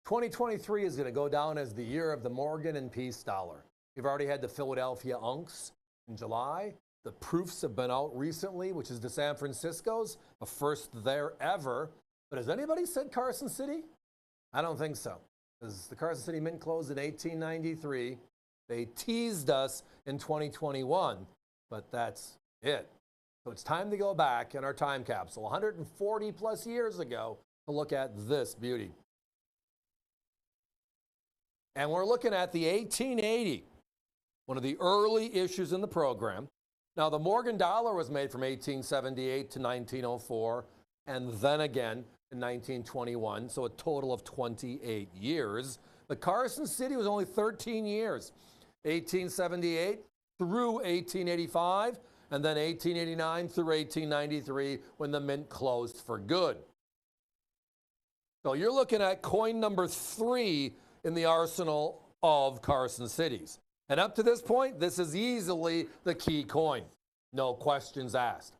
2023 is going to go down as the year of the Morgan and Peace dollar. We've already had the Philadelphia Unks in July. The proofs have been out recently, which is the San Francisco's, a first there ever. But has anybody said Carson City? I don't think so. Because the Carson City Mint closed in 1893. They teased us in 2021, but that's it. So it's time to go back in our time capsule, 140 plus years ago, to look at this beauty. And we're looking at the 1880, one of the early issues in the program. Now, the Morgan dollar was made from 1878 to 1904, and then again in 1921, so a total of 28 years. But Carson City was only 13 years, 1878 through 1885, and then 1889 through 1893 when the mint closed for good. So you're looking at coin number 3 in the arsenal of Carson Cities. And up to this point, this is easily the key coin. No questions asked.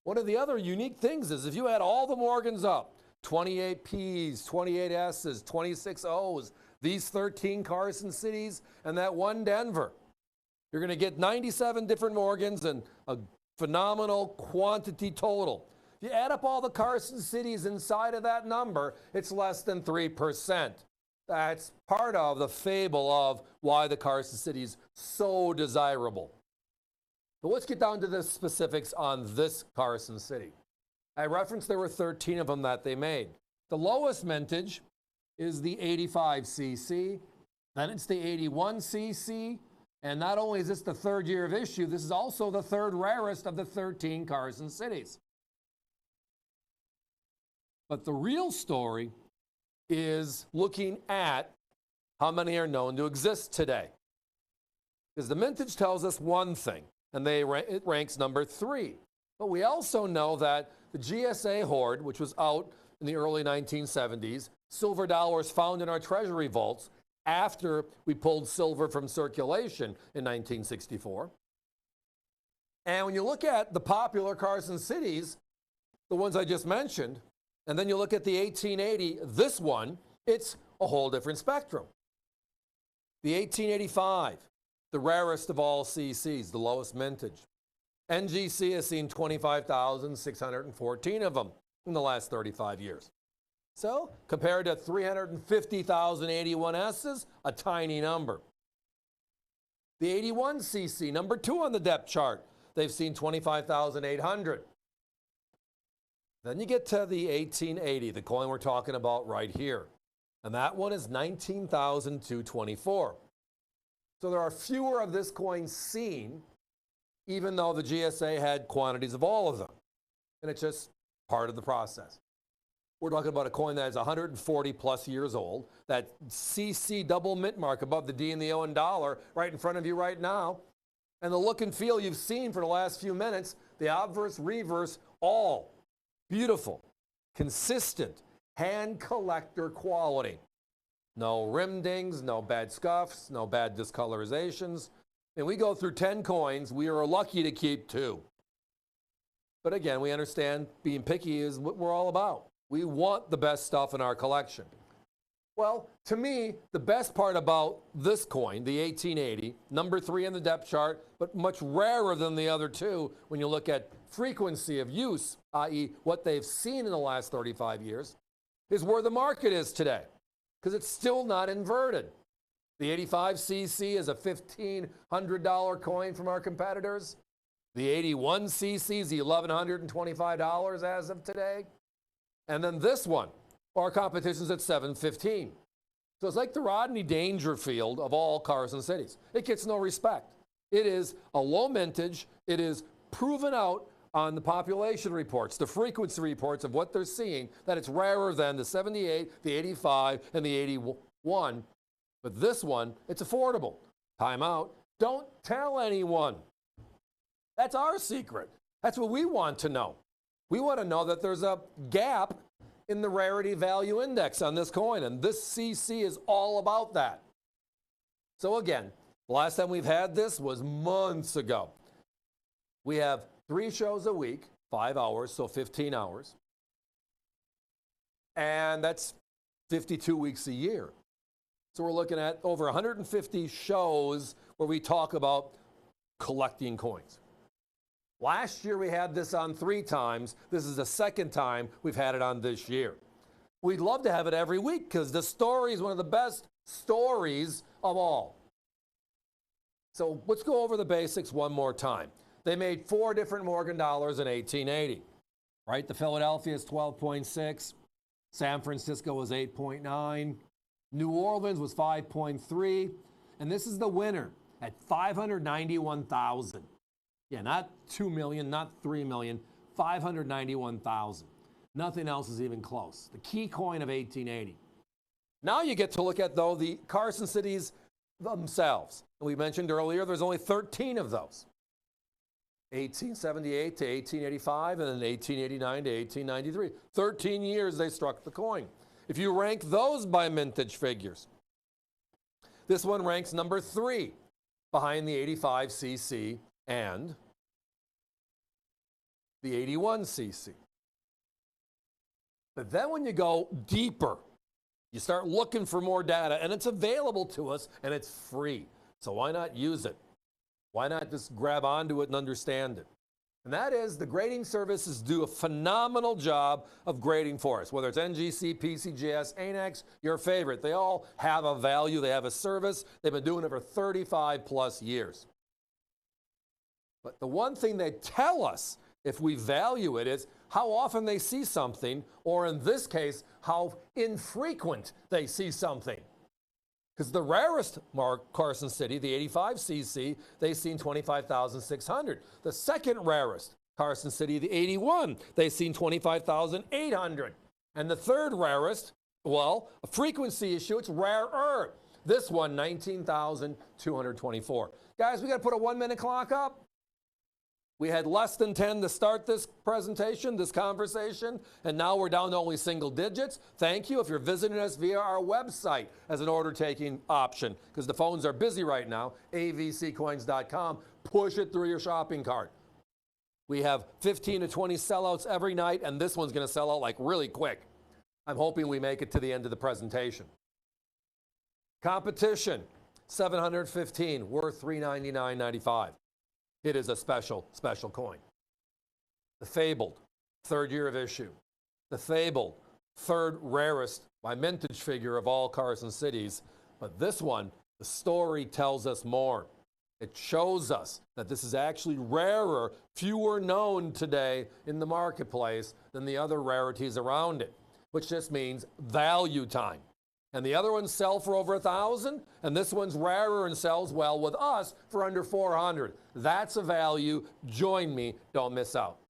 One of the other unique things is if you add all the Morgans up, 28 P's, 28 S's, 26 O's, these 13 Carson Cities, and that one Denver, you're going to get 97 different Morgans and a phenomenal quantity total. If you add up all the Carson Cities inside of that number, it's less than 3%. That's part of the fable of why the Carson City is so desirable. But let's get down to the specifics on this Carson City. I referenced there were 13 of them that they made. The lowest mintage is the 85cc, then it's the 81cc, and not only is this the third year of issue, this is also the third rarest of the 13 Carson Cities. But the real story is looking at how many are known to exist today. Because the mintage tells us one thing, and it ranks number 3. But we also know that the GSA hoard, which was out in the early 1970s, silver dollars found in our treasury vaults after we pulled silver from circulation in 1964. And when you look at the popular Carson Cities, the ones I just mentioned, and then you look at the 1880, this one, it's a whole different spectrum. The 1885, the rarest of all CCs, the lowest mintage. NGC has seen 25,614 of them in the last 35 years. So, compared to 350,081 S's, a tiny number. The 81cc, number 2 on the depth chart, they've seen 25,800. Then you get to the 1880, the coin we're talking about right here. And that one is 19,224. So there are fewer of this coin seen, even though the GSA had quantities of all of them. And it's just part of the process. We're talking about a coin that is 140 plus years old, that CC double mint mark above the D and the O and dollar right in front of you right now. And the look and feel you've seen for the last few minutes, the obverse, reverse, all beautiful, consistent, hand collector quality. No rim dings, no bad scuffs, no bad discolorizations. And we go through 10 coins, we are lucky to keep 2. But again, we understand being picky is what we're all about. We want the best stuff in our collection. Well, to me, the best part about this coin, the 1880, number 3 in the depth chart, but much rarer than the other 2 when you look at frequency of use, i.e. what they've seen in the last 35 years, is where the market is today, because it's still not inverted. The 85cc is a $1,500 coin from our competitors. The 81cc is $1,125 as of today. And then this one, our competition's at $715. So it's like the Rodney Dangerfield of all Carson Cities. It gets no respect. It is a low mintage. It is proven out on the population reports, the frequency reports of what they're seeing, that it's rarer than the 78, the 85, and the 81. But this one, it's affordable. Time out. Don't tell anyone. That's our secret. That's what we want to know. We want to know that there's a gap in the rarity value index on this coin, and this CC is all about that. So again, the last time we've had this was months ago. We have 3 shows a week, 5 hours, so 15 hours. And that's 52 weeks a year. So we're looking at over 150 shows where we talk about collecting coins. Last year we had this on 3 times. This is the second time we've had it on this year. We'd love to have it every week because the story is one of the best stories of all. So let's go over the basics one more time. They made 4 different Morgan dollars in 1880, right? The Philadelphia is 12.6. San Francisco was 8.9. New Orleans was 5.3. And this is the winner at 591,000. Yeah, not 2 million, not 3 million, 591,000. Nothing else is even close. The key coin of 1880. Now you get to look at, though, the Carson cities themselves. We mentioned earlier there's only 13 of those. 1878 to 1885, and then 1889 to 1893. 13 years they struck the coin. If you rank those by mintage figures, this one ranks number 3 behind the 85cc and the 81cc. But then when you go deeper, you start looking for more data, and it's available to us, and it's free. So why not use it? Why not just grab onto it and understand it? And that is, the grading services do a phenomenal job of grading for us, whether it's NGC, PCGS, ANAX, your favorite. They all have a value. They have a service. They've been doing it for 35 plus years. But the one thing they tell us, if we value it, is how often they see something, or in this case, how infrequent they see something. Because the rarest Carson City, the 85cc, they've seen 25,600. The second rarest Carson City, the 81, they've seen 25,800. And the third rarest, well, a frequency issue, it's rarer. This one, 19,224. Guys, we got to put a 1-minute clock up. We had less than 10 to start this presentation, this conversation, and now we're down to only single digits. Thank you if you're visiting us via our website as an order-taking option, because the phones are busy right now, avccoins.com. Push it through your shopping cart. We have 15 to 20 sellouts every night, and this one's going to sell out like really quick. I'm hoping we make it to the end of the presentation. Competition, 715, worth $399.95. It is a special, special coin. The Fabled, 3rd year of issue. The Fabled, 3rd rarest by mintage figure of all Carson cities. But this one, the story tells us more. It shows us that this is actually rarer, fewer known today in the marketplace than the other rarities around it, which just means value time. And the other ones sell for over 1,000, and this one's rarer and sells well with us for under 400. That's a value. Join me. Don't miss out.